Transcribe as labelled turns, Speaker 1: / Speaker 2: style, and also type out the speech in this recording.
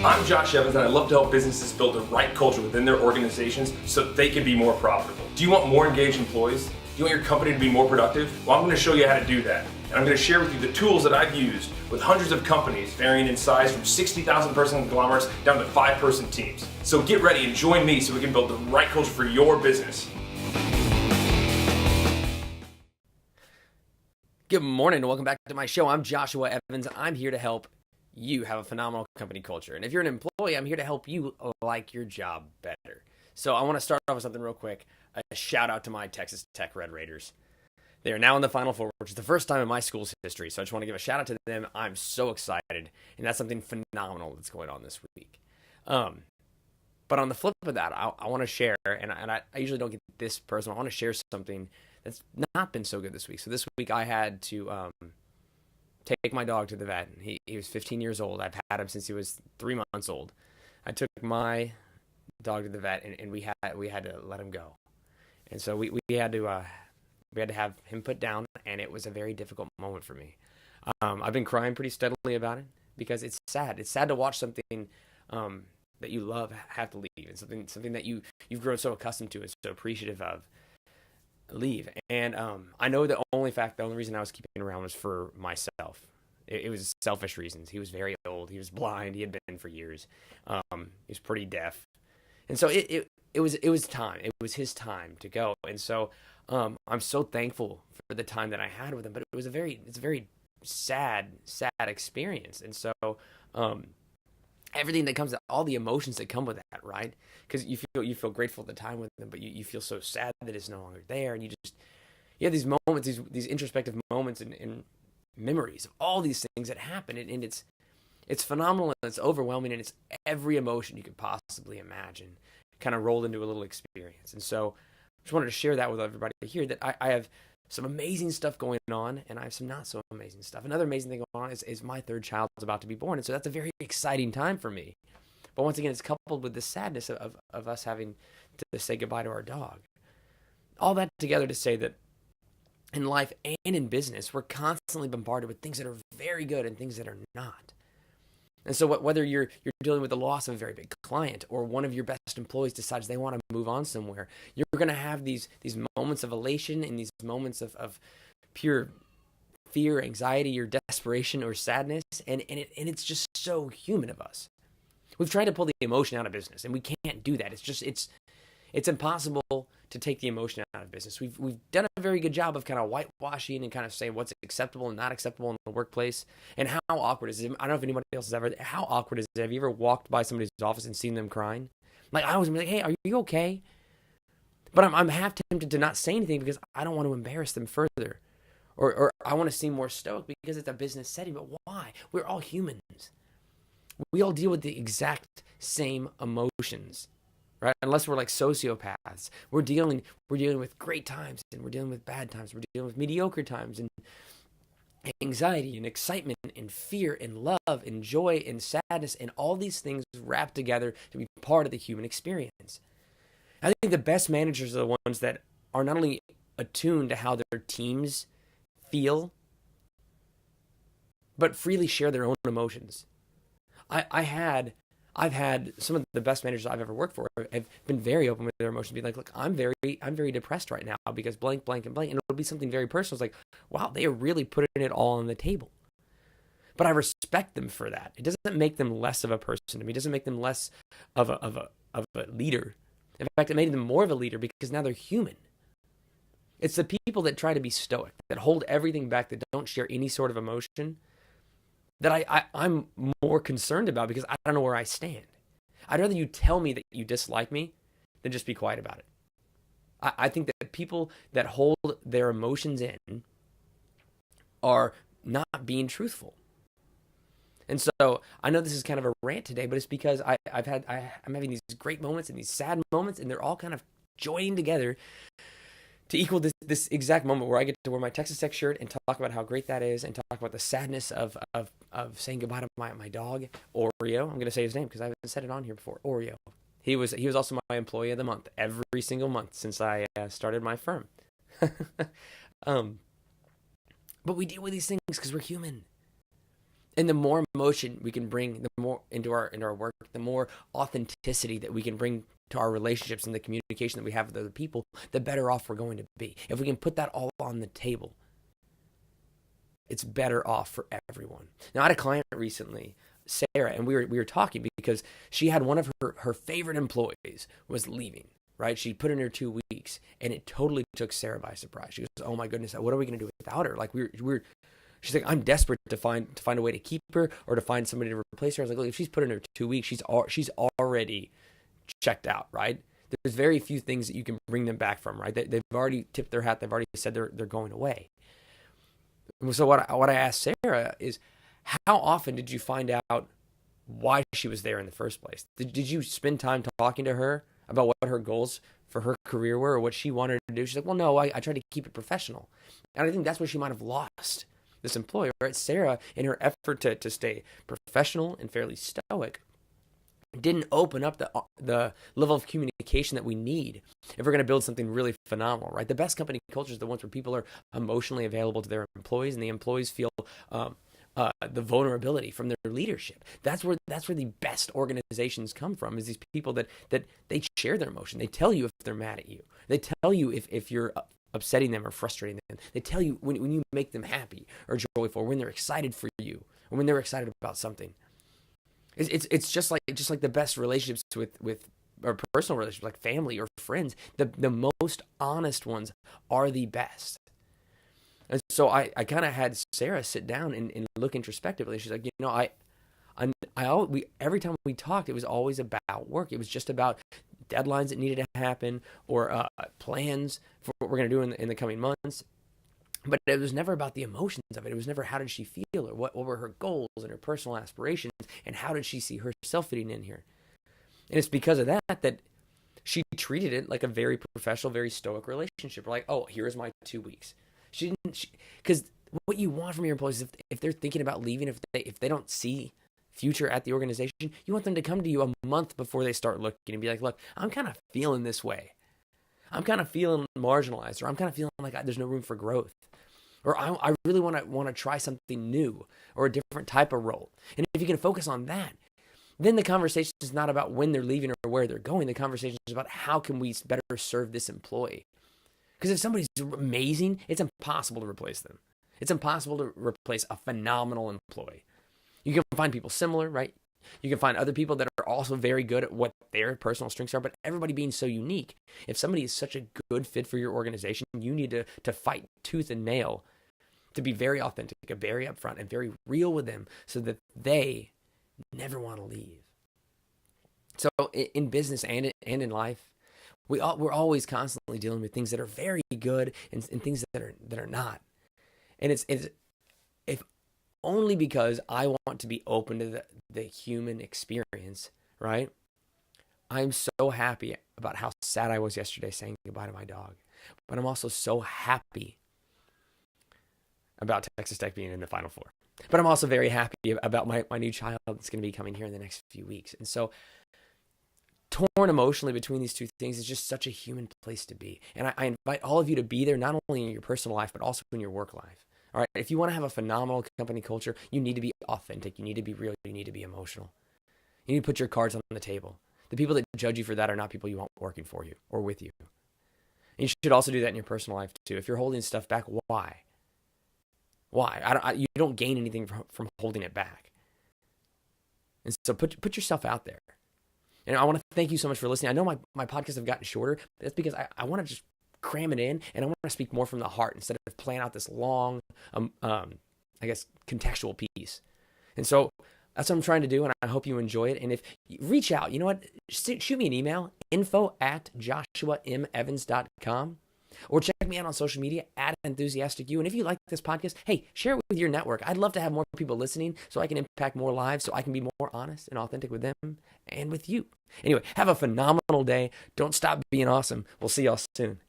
Speaker 1: I'm Josh Evans, and I love to help businesses build the right culture within their organizations so they can be more profitable. Do you want more engaged employees? Do you want your company to be more productive? Well, I'm going to show you how to do that. And I'm going to share with you the tools that I've used with hundreds of companies varying in size from 60,000 person conglomerates down to 5-person teams. So get ready and join me so we can build the right culture for your business.
Speaker 2: Good morning and welcome back to my show. I'm Joshua Evans. I'm here to help you have a phenomenal company culture. And if you're an employee, I'm here to help you like your job better. So I want to start off with something real quick. A shout out to my Texas Tech Red Raiders. They are now in the Final Four, which is the first time in my school's history. So I just want to give a shout out to them. I'm so excited. And that's something phenomenal that's going on this week. But on the flip of that, I want to share, and I usually don't get this personal. I want to share something that's not been so good this week. So this week I had to take my dog to the vet. He was 15 years old. I've had him since he was 3 months old. I took my dog to the vet, and we had to let him go. And so we had to have him put down, and it was a very difficult moment for me. I've been crying pretty steadily about it because it's sad. It's sad to watch something that you love have to leave, and something that you've grown so accustomed to and so appreciative of leave. And I know the only reason I was keeping him around was for myself. It was selfish reasons. He was very old. He was blind. He had been for years. He was pretty deaf, and so it was time. It was his time to go. And so I'm so thankful for the time that I had with him. But it's a very sad experience. And so everything that comes, all the emotions that come with that, right? Because you feel grateful at the time with them, but you feel so sad that it's no longer there, and you have these moments, these introspective moments and memories of all these things that happen, and it's phenomenal, and it's overwhelming, and it's every emotion you could possibly imagine kind of rolled into a little experience. And so I just wanted to share that with everybody here, that I have some amazing stuff going on, and I have some not so amazing stuff. Another amazing thing going on is my third child is about to be born, and so that's a very exciting time for me. But once again, it's coupled with the sadness of us having to say goodbye to our dog. All that together to say that in life and in business, we're constantly bombarded with things that are very good and things that are not. And so whether you're dealing with the loss of a very big client, or one of your best employees decides they want to move on somewhere, you're going to have these moments of elation and these moments of pure fear, anxiety, or desperation, or sadness, and it's just so human of us. We've tried to pull the emotion out of business, and we can't do that. It's impossible to take the emotion out of business. We've done a very good job of kind of whitewashing and kind of saying what's acceptable and not acceptable in the workplace, and how awkward is it. I don't know if anybody else has ever. How awkward is it? Have you ever walked by somebody's office and seen them crying? Like, I always be like, "Hey, are you okay?" But I'm half tempted to not say anything because I don't want to embarrass them further, or I want to seem more stoic because it's a business setting. But why? We're all humans. We all deal with the exact same emotions, right? Unless we're like sociopaths. We're dealing with great times, and we're dealing with bad times. We're dealing with mediocre times, and anxiety and excitement and fear and love and joy and sadness, and all these things wrapped together to be part of the human experience. I think the best managers are the ones that are not only attuned to how their teams feel, but freely share their own emotions. I've had some of the best managers I've ever worked for have been very open with their emotions, being like, "Look, I'm very depressed right now because blank, blank, and blank," and it'll be something very personal. It's like, wow, they are really putting it all on the table. But I respect them for that. It doesn't make them less of a person to me. It doesn't make them less of a leader. In fact, it made them more of a leader because now they're human. It's the people that try to be stoic, that hold everything back, that don't share any sort of emotion, that I'm more concerned about, because I don't know where I stand. I'd rather you tell me that you dislike me than just be quiet about it. I think that people that hold their emotions in are not being truthful. And so I know this is kind of a rant today, but it's because I'm having these great moments and these sad moments, and they're all kind of joining together to equal this exact moment where I get to wear my Texas Tech shirt and talk about how great that is, and talk about the sadness of saying goodbye to my dog, Oreo. I'm going to say his name because I haven't said it on here before. Oreo. He was also my employee of the month every single month since I started my firm. But we deal with these things because we're human. And the more emotion we can bring, the more into our work, the more authenticity that we can bring to our relationships and the communication that we have with other people, the better off we're going to be. If we can put that all on the table, it's better off for everyone. Now, I had a client recently, Sarah, and we were talking because she had one of her favorite employees was leaving, right? She put in her 2 weeks, and it totally took Sarah by surprise. She goes, "Oh my goodness, what are we going to do without her?" Like she's like, "I'm desperate to find a way to keep her or to find somebody to replace her." I was like, "Look, if she's put in her 2 weeks, she's already checked out, right? There's very few things that you can bring them back from, right? They've already tipped their hat. They've already said they're going away." So what I asked Sarah is, how often did you find out why she was there in the first place? Did you spend time talking to her about what her goals for her career were or what she wanted to do? She's like, "Well, no, I tried to keep it professional." And I think that's where she might have lost this employer, right? Sarah, in her effort to stay professional and fairly stoic, didn't open up the level of communication that we need if we're going to build something really phenomenal, right? The best company cultures are the ones where people are emotionally available to their employees, and the employees feel the vulnerability from their leadership. That's where the best organizations come from, is these people that they share their emotion. They tell you if they're mad at you. They tell you if you're upsetting them or frustrating them. They tell you when you make them happy or joyful, or when they're excited for you, or when they're excited about something. It's just like the best relationships with or personal relationships, like family or friends. The most honest ones are the best. And so I kind of had Sarah sit down and look introspectively. She's like, every time we talked, it was always about work. It was just about deadlines that needed to happen, or plans for what we're going to do in the coming months. But it was never about the emotions of it. It was never how did she feel, or what were her goals and her personal aspirations, and how did she see herself fitting in here. And it's because of that she treated it like a very professional, very stoic relationship. We're like, "Oh, here's my 2 weeks." Because what you want from your employees is if they're thinking about leaving, if they don't see future at the organization, you want them to come to you a month before they start looking and be like, "Look, I'm kind of feeling this way. I'm kind of feeling marginalized, or I'm kind of feeling like there's no room for growth, or I really want to try something new or a different type of role." And if you can focus on that, then the conversation is not about when they're leaving or where they're going. The conversation is about how can we better serve this employee. Because if somebody's amazing, it's impossible to replace them. It's impossible to replace a phenomenal employee. You can find people similar, right? You can find other people that are also very good at what their personal strengths are, but everybody being so unique. If somebody is such a good fit for your organization, you need to fight tooth and nail to be very authentic, very upfront, and very real with them so that they never want to leave. So in business and in life, we're always constantly dealing with things that are very good and things that are not. And it's if only because I want to be open to the human experience, right? I'm so happy about how sad I was yesterday saying goodbye to my dog. But I'm also so happy about Texas Tech being in the Final Four. But I'm also very happy about my new child that's going to be coming here in the next few weeks. And so torn emotionally between these two things is just such a human place to be. And I invite all of you to be there, not only in your personal life, but also in your work life. All right. If you want to have a phenomenal company culture, you need to be authentic. You need to be real. You need to be emotional. You need to put your cards on the table. The people that judge you for that are not people you want working for you or with you. And you should also do that in your personal life too. If you're holding stuff back, why? Why? You don't gain anything from holding it back. And so put yourself out there. And I want to thank you so much for listening. I know my podcasts have gotten shorter. But that's because I want to just cram it in, and I want to speak more from the heart instead of playing out this long, contextual piece. And so that's what I'm trying to do, and I hope you enjoy it. And if you reach out, you know what? Shoot me an email, info@joshuaemevans.com. Or check me out on social media @EnthusiasticU. And if you like this podcast, hey, share it with your network. I'd love to have more people listening so I can impact more lives, so I can be more honest and authentic with them and with you. Anyway, have a phenomenal day. Don't stop being awesome. We'll see y'all soon.